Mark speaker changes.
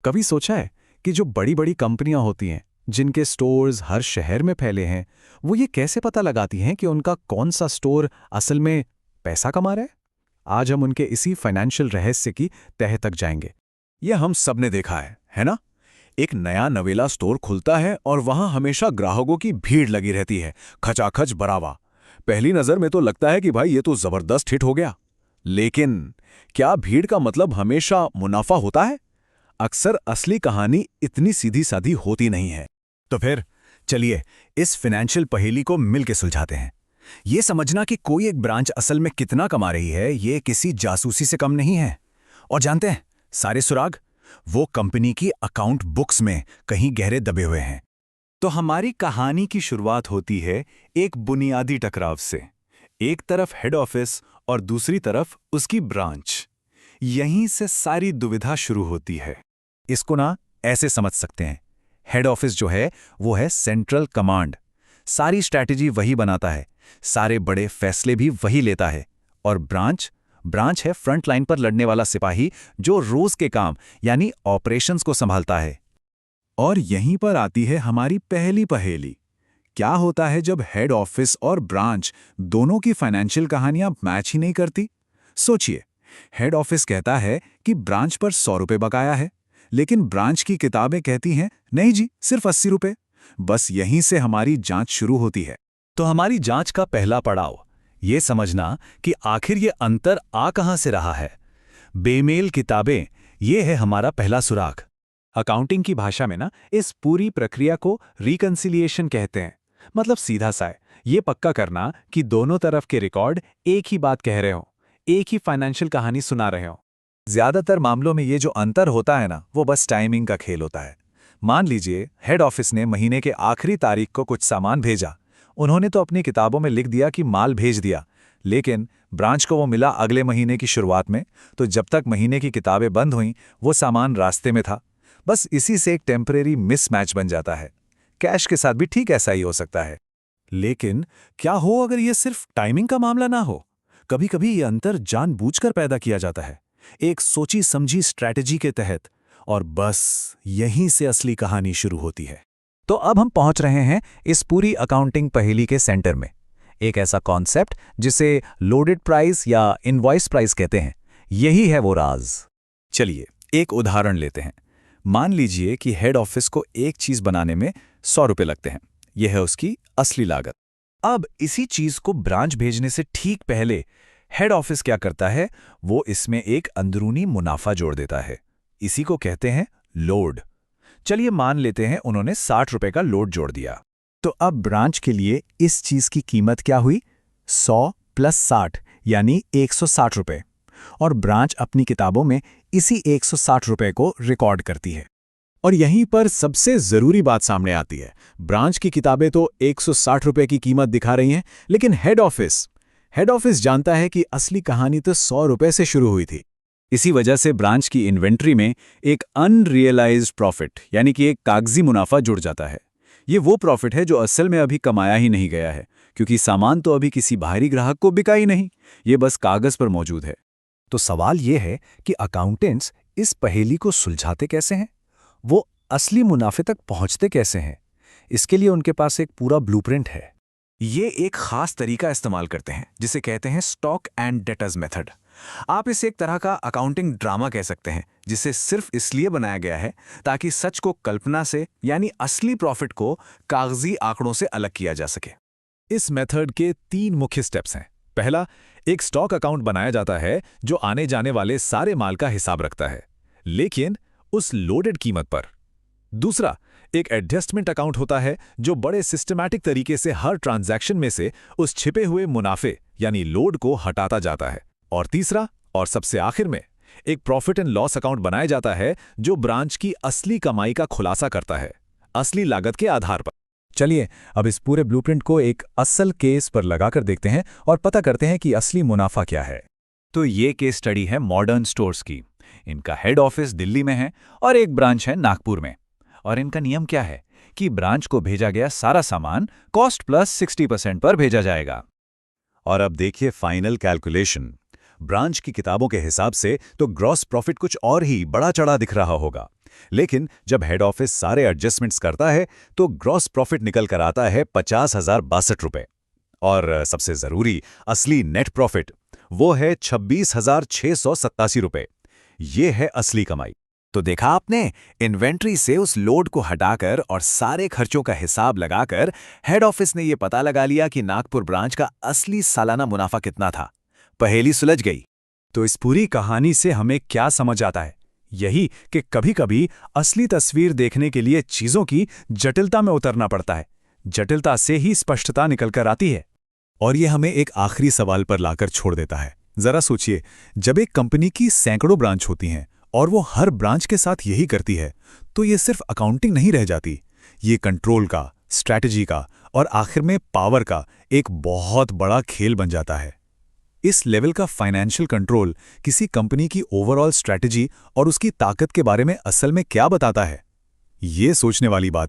Speaker 1: कभी सोचा है कि जो बड़ी बड़ी कंपनियां होती हैं, जिनके स्टोर्स हर शहर में फैले हैं, वो ये कैसे पता लगाती हैं कि उनका कौन सा स्टोर असल में पैसा कमा रहा है? आज हम उनके इसी फाइनेंशियल रहस्य की तह तक जाएंगे।
Speaker 2: ये हम सब ने देखा है ना? एक नया नवेला स्टोर खुलता है और वहां हमेशा ग्राहकों की भीड़ लगी रहती है, खचाखच बरावा। पहली नजर में तो लगता है कि भाई ये तो जबरदस्त हिट हो गया। लेकिन क्या भीड़ का मतलब हमेशा मुनाफा होता है? अक्सर असली कहानी इतनी सीधी साधी होती नहीं है। तो फिर चलिए इस फाइनेंशियल पहेली को मिलकर सुलझाते हैं। ये समझना कि कोई एक ब्रांच असल में कितना कमा रही है, ये किसी जासूसी से कम नहीं है। और जानते हैं सारे सुराग वो कंपनी की अकाउंट बुक्स में कहीं गहरे दबे हुए हैं। तो हमारी कहानी की शुरुआत होती है एक बुनियादी टकराव से। एक तरफ हेड ऑफिस और दूसरी तरफ उसकी ब्रांच। यहीं से सारी दुविधा शुरू होती है। इसको ना ऐसे समझ सकते हैं, हेड ऑफिस जो है वो है सेंट्रल कमांड। सारी स्ट्रैटेजी वही बनाता है, सारे बड़े फैसले भी वही लेता है। और ब्रांच ब्रांच है फ्रंट लाइन पर लड़ने वाला सिपाही, जो रोज के काम यानी ऑपरेशंस को संभालता है। और यहीं पर आती है हमारी पहली पहेली। क्या होता है जब हेड ऑफिस और ब्रांच दोनों की फाइनेंशियल कहानियां मैच ही नहीं करती? सोचिए, हेड ऑफिस कहता है कि ब्रांच पर 100 रुपए बकाया है, लेकिन ब्रांच की किताबें कहती हैं नहीं जी, सिर्फ 80 रुपए। बस यहीं से हमारी जांच शुरू होती है। तो हमारी जांच का पहला पड़ाव ये समझना कि आखिर ये अंतर आ कहां से रहा है। बेमेल किताबें, ये है हमारा पहला सुराग। अकाउंटिंग की भाषा में ना इस पूरी प्रक्रिया को रिकंसिलिएशन कहते हैं। मतलब सीधा सा है, ये पक्का करना कि दोनों तरफ के रिकॉर्ड एक ही बात कह रहे हो, एक ही फाइनेंशियल कहानी सुना रहे हो। ज्यादातर मामलों में ये जो अंतर होता है ना, वो बस टाइमिंग का खेल होता है। मान लीजिए हेड ऑफिस ने महीने के आखिरी तारीख को कुछ सामान भेजा। उन्होंने तो अपनी किताबों में लिख दिया कि माल भेज दिया, लेकिन ब्रांच को वो मिला अगले महीने की शुरुआत में। तो जब तक महीने की किताबें बंद हुईं, वो सामान रास्ते में था। बस इसी से एक टेम्परेरी मिसमैच बन जाता है। कैश के साथ भी ठीक ऐसा ही हो सकता है। लेकिन क्या हो अगर ये सिर्फ टाइमिंग का मामला ना हो? कभी कभी ये अंतर जानबूझकर पैदा किया जाता है, एक सोची समझी स्ट्रैटेजी के तहत। और बस यहीं से असली कहानी शुरू होती है। तो अब हम पहुंच रहे हैं इस पूरी अकाउंटिंग पहेली के सेंटर में। एक ऐसा कॉन्सेप्ट जिसे लोडेड प्राइस या इनवॉइस प्राइस कहते हैं। यही है वो राज। चलिए एक उदाहरण लेते हैं। मान लीजिए कि हेड ऑफिस को एक चीज बनाने में 100 रुपए लगते हैं। यह है उसकी असली लागत। अब इसी चीज को ब्रांच भेजने से ठीक पहले हेड ऑफिस क्या करता है, वो इसमें एक अंदरूनी मुनाफा जोड़ देता है। इसी को कहते हैं लोड। चलिए मान लेते हैं उन्होंने 60 रुपए का लोड जोड़ दिया। तो अब ब्रांच के लिए इस चीज की कीमत क्या हुई? 100 + 60 यानी 160 रुपए। और ब्रांच अपनी किताबों में इसी 160 रुपए को रिकॉर्ड करती है। और यहीं पर सबसे जरूरी बात सामने आती है। ब्रांच की किताबें तो 160 रुपए की कीमत दिखा रही हैं, लेकिन हेड ऑफिस जानता है कि असली कहानी तो 100 रुपए से शुरू हुई थी। इसी वजह से ब्रांच की इन्वेंट्री में एक अनरियलाइज्ड प्रॉफिट यानी कि एक कागजी मुनाफा जुड़ जाता है। ये वो प्रॉफिट है जो असल में अभी कमाया ही नहीं गया है, क्योंकि सामान तो अभी किसी बाहरी ग्राहक को बिका ही नहीं, ये बस कागज पर मौजूद है। तो सवाल ये है कि अकाउंटेंट्स इस पहेली को सुलझाते कैसे हैं? वो असली मुनाफे तक पहुंचते कैसे हैं? इसके लिए उनके पास एक पूरा ब्लूप्रिंट है। ये एक खास तरीका इस्तेमाल करते हैं जिसे कहते हैं स्टॉक एंड डेटर्स मेथड। आप इसे एक तरह का अकाउंटिंग ड्रामा कह सकते हैं, जिसे सिर्फ इसलिए बनाया गया है ताकि सच को कल्पना से यानी असली प्रॉफिट को कागजी आंकड़ों से अलग किया जा सके। इस मेथड के 3 मुख्य स्टेप्स हैं। पहला, एक स्टॉक अकाउंट बनाया जाता है जो आने जाने वाले सारे माल का हिसाब रखता है, लेकिन उस लोडेड कीमत पर। दूसरा, एक एडजस्टमेंट अकाउंट होता है जो बड़े सिस्टमैटिक तरीके से हर ट्रांजैक्शन में से उस छिपे हुए मुनाफे यानी लोड को हटाता जाता है। और तीसरा और सबसे आखिर में एक प्रॉफिट एंड लॉस अकाउंट बनाया जाता है जो ब्रांच की असली कमाई का खुलासा करता है, असली लागत के आधार पर। चलिए अब इस पूरे ब्लूप्रिंट को एक असल केस पर लगाकर देखते हैं और पता करते हैं कि असली मुनाफा क्या है। तो ये केस स्टडी है मॉडर्न स्टोर्स की। इनका हेड ऑफिस दिल्ली में है और एक ब्रांच है नागपुर में। और इनका नियम क्या है कि ब्रांच को भेजा गया सारा सामान कॉस्ट प्लस 60% पर भेजा जाएगा। और अब देखिए फाइनल कैलकुलेशन। ब्रांच की किताबों के हिसाब से तो ग्रॉस प्रॉफिट कुछ और ही बड़ा चढ़ा दिख रहा होगा, लेकिन जब हेड ऑफिस सारे एडजस्टमेंट्स करता है तो ग्रॉस प्रॉफिट निकल कर आता है 50,062 रुपए। और सबसे जरूरी असली नेट प्रॉफिट वो है 26,687 रुपए। ये है असली कमाई। तो देखा आपने, इन्वेंट्री से उस लोड को हटाकर और सारे खर्चों का हिसाब लगाकर हेड ऑफिस ने यह पता लगा लिया कि नागपुर ब्रांच का असली सालाना मुनाफा कितना था। पहेली सुलझ गई।
Speaker 3: तो इस पूरी कहानी से हमें क्या समझ आता है? यही कि कभी-कभी असली तस्वीर देखने के लिए चीजों की जटिलता में उतरना पड़ता है। जटिलता से ही स्पष्टता निकलकर आती है।
Speaker 1: और ये हमें एक आखिरी सवाल पर लाकर छोड़ देता है। जरा सोचिए, जब एक कंपनी की सैकड़ों ब्रांच होती हैं और वो हर ब्रांच के साथ यही करती है, तो ये सिर्फ अकाउंटिंग नहीं रह जाती। ये कंट्रोल का, स्ट्रैटेजी का और आखिर में पावर का एक बहुत बड़ा खेल बन जाता है। इस लेवल का फाइनेंशियल कंट्रोल किसी कंपनी की ओवरऑल स्ट्रैटेजी और उसकी ताकत के बारे में असल में क्या बताता है? ये सोचने वाली बात